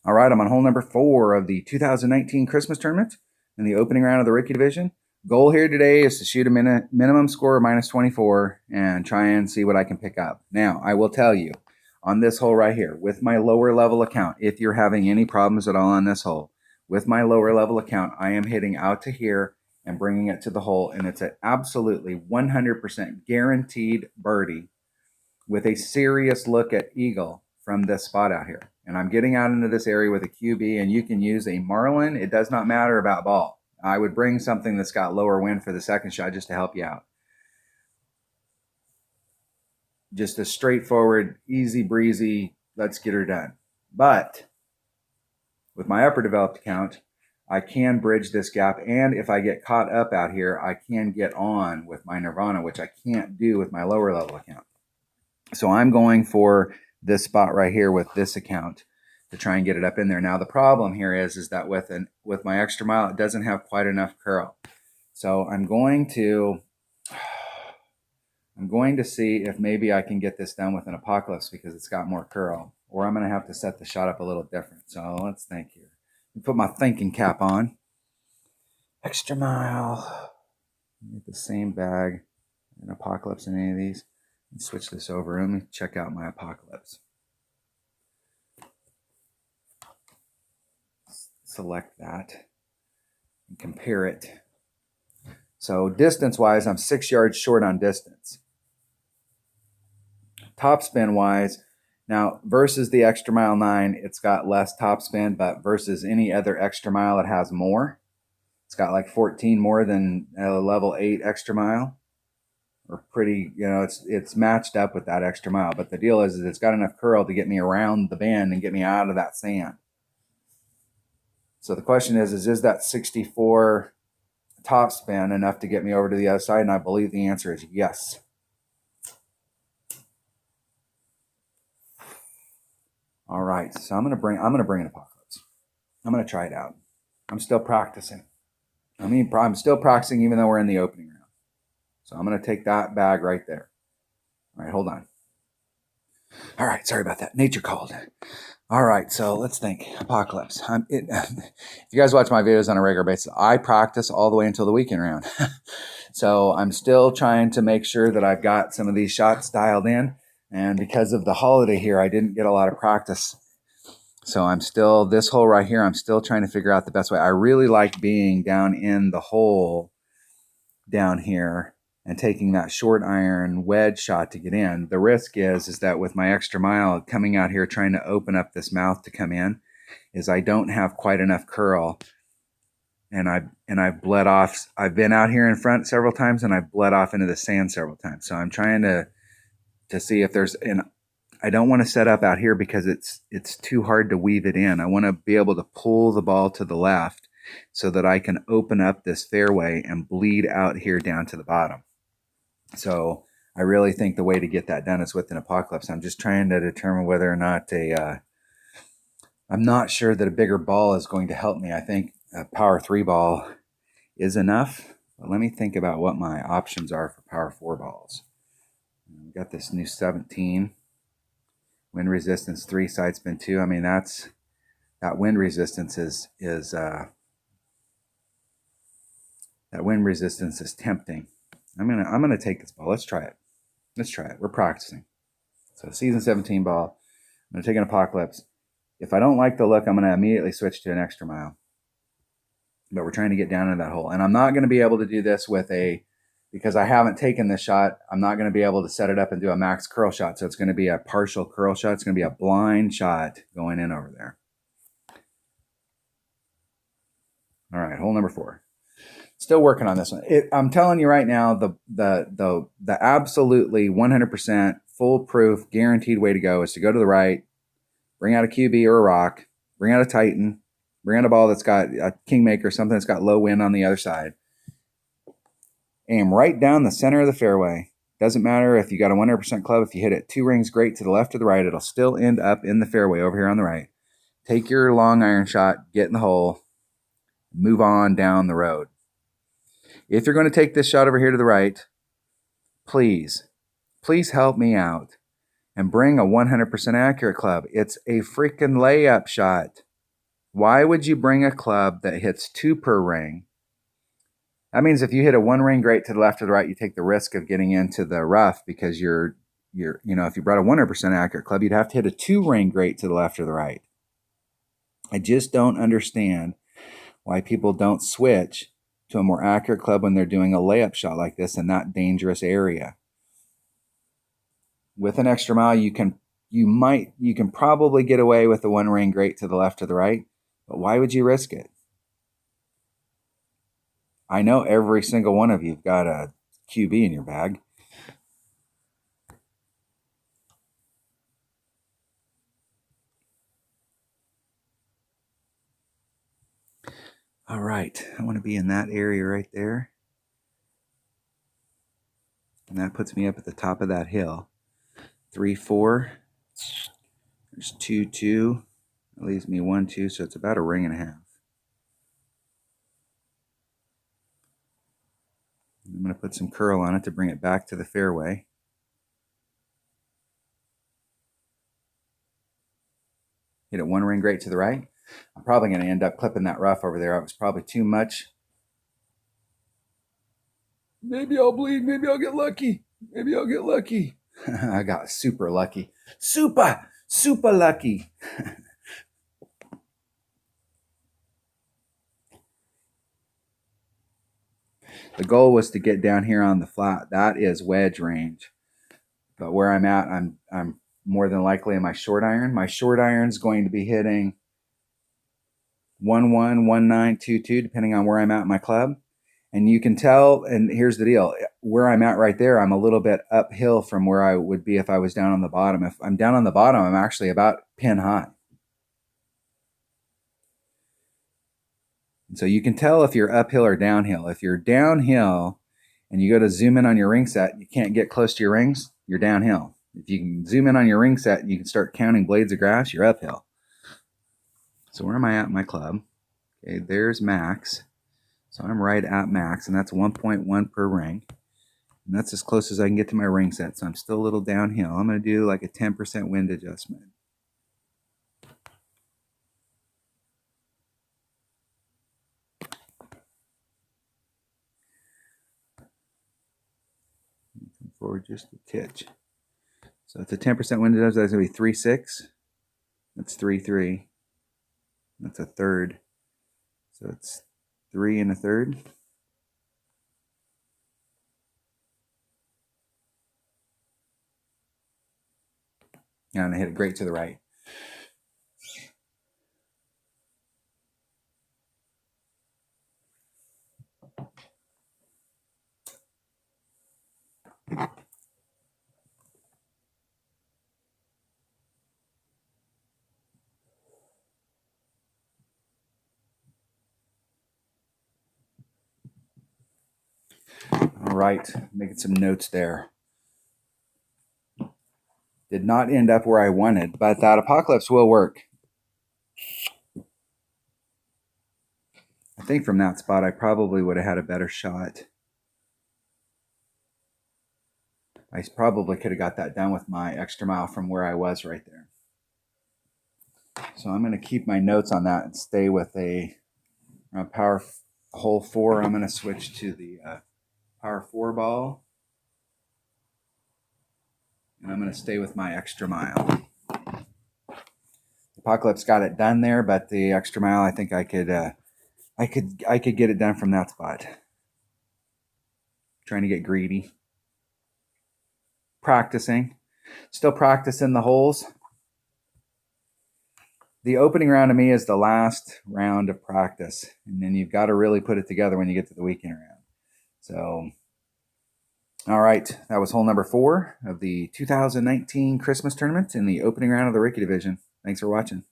All right, I'm on hole number 4 of the 2019 Christmas tournament in the opening round of the rookie division. Goal here today is to shoot a minimum score of minus 24 and try and see what I can pick up. Now, I will tell you, on this hole right here, with my lower level account, if you're having any problems at all on this hole, with my lower level account, I am hitting out to here and bringing it to the hole, and it's an absolutely 100% guaranteed birdie with a serious look at eagle from this spot out here. And I'm getting out into this area with a QB, and you can use a Marlin. It does not matter about ball. I would bring something that's got lower wind for the second shot just to help you out. Just a straightforward, easy breezy, let's get her done. But with my upper developed account, I can bridge this gap, and if I get caught up out here, I can get on with my Nirvana, which I can't do with my lower level account. So I'm going for this spot right here with this account to try and get it up in there. Now the problem here is that with my extra mile, it doesn't have quite enough curl. So I'm going to see if maybe I can get this done with an Apocalypse because it's got more curl, or I'm going to have to set the shot up a little different. So let's think here. Put my thinking cap on. Extra mile. Get the same bag. An Apocalypse in any of these. Let's switch this over. Let me check out my Apocalypse. Select that and compare it. So distance-wise, I'm 6 yards short on distance. Topspin-wise, now versus the Extra Mile 9, it's got less topspin, but versus any other Extra Mile, it has more. It's got like 14 more than a level 8 Extra Mile. Or pretty, it's matched up with that Extra Mile. But the deal is it's got enough curl to get me around the bend and get me out of that sand. So the question is that 64 topspin enough to get me over to the other side? And I believe the answer is yes. All right, so I'm gonna bring an Apocalypse. I'm gonna try it out. I'm still practicing. I'm still practicing even though we're in the opening round. So I'm gonna take that bag right there. All right, hold on. All right, sorry about that. Nature called. All right, so let's think. Apocalypse. If you guys watch my videos on a regular basis, I practice all the way until the weekend round. So I'm still trying to make sure that I've got some of these shots dialed in. And because of the holiday here, I didn't get a lot of practice. So this hole right here, I'm still trying to figure out the best way. I really like being down in the hole down here and taking that short iron wedge shot to get in. The risk is that with my Extra Mile coming out here trying to open up this mouth to come in, is I don't have quite enough curl. And I've bled off. I've been out here in front several times and I've bled off into the sand several times. So I'm trying to see if there's I don't want to set up out here because it's too hard to weave it in. I want to be able to pull the ball to the left so that I can open up this fairway and bleed out here down to the bottom. So I really think the way to get that done is with an Apocalypse. I'm just trying to determine whether or not I'm not sure that a bigger ball is going to help me. I think a Power 3 ball is enough. But let me think about what my options are for Power 4 balls. We've got this new 17. Wind resistance 3, side spin 2. I mean, that wind resistance is that wind resistance is tempting. I'm gonna take this ball. Let's try it. We're practicing. So season 17 ball. I'm gonna take an Apocalypse. If I don't like the look, I'm gonna immediately switch to an Extra Mile. But we're trying to get down into that hole, and I'm not gonna be able to do this because I haven't taken this shot. I'm not gonna be able to set it up and do a max curl shot. So it's gonna be a partial curl shot. It's gonna be a blind shot going in over there. All right, hole number 4. Still working on this one. I'm telling you right now, the absolutely 100% foolproof, guaranteed way to go is to go to the right, bring out a QB or a rock, bring out a Titan, bring out a ball that's got a Kingmaker, something that's got low wind on the other side. Aim right down the center of the fairway. Doesn't matter if you got a 100% club. If you hit it 2 rings great to the left or the right, it'll still end up in the fairway over here on the right. Take your long iron shot, get in the hole, move on down the road. If you're going to take this shot over here to the right, please help me out and bring a 100% accurate club. It's a freaking layup shot. Why would you bring a club that hits 2 per ring? That means if you hit a 1 ring great to the left or the right, you take the risk of getting into the rough because if you brought a 100% accurate club, you'd have to hit a 2 ring great to the left or the right. I just don't understand why people don't switch to a more accurate club when they're doing a layup shot like this in that dangerous area. With an extra mile, you can probably get away with the 1 ring great to the left or the right, but why would you risk it? I know every single one of you've got a QB in your bag. All right, I want to be in that area right there. And that puts me up at the top of that hill. 3, 4. There's 2, 2. That leaves me 1, 2, so it's about a ring and a half. I'm going to put some curl on it to bring it back to the fairway. Hit it 1 ring great to the right. I'm probably going to end up clipping that rough over there. It was probably too much. Maybe I'll bleed. Maybe I'll get lucky. Maybe I'll get lucky. I got super lucky. Super lucky. The goal was to get down here on the flat. That is wedge range. But where I'm at, I'm more than likely in my short iron. My short iron's going to be hitting 1-1, 1-9, 2-2, depending on where I'm at in my club. And you can tell, and here's the deal, where I'm at right there, I'm a little bit uphill from where I would be if I was down on the bottom. If I'm down on the bottom, I'm actually about pin high. And so you can tell if you're uphill or downhill. If you're downhill and you go to zoom in on your ring set, you can't get close to your rings, you're downhill. If you can zoom in on your ring set and you can start counting blades of grass, you're uphill. So where am I at in my club? Okay, there's max. So I'm right at max, and that's 1.1 per ring. And that's as close as I can get to my ring set. So I'm still a little downhill. I'm going to do like a 10% wind adjustment. Forward just a titch. So it's a 10% wind adjustment. That's going to be 3-6. That's 3-3. That's a third. So it's 3 1/3. And I'm going to hit it great to the right. All right, making some notes there. Did not end up where I wanted, but that apocalypse will work. I think from that spot, I probably would have had a better shot. I probably could have got that done with my extra mile from where I was right there. So I'm going to keep my notes on that and stay with a power hole 4. I'm going to switch to the power 4 ball. And I'm going to stay with my extra mile. Apocalypse got it done there, but the extra mile, I think I could get it done from that spot. Trying to get greedy. Practicing. Still practicing the holes. The opening round to me is the last round of practice. And then you've got to really put it together when you get to the weekend round. So, all right. That was hole number 4 of the 2019 Christmas tournament in the opening round of the Ricky division. Thanks for watching.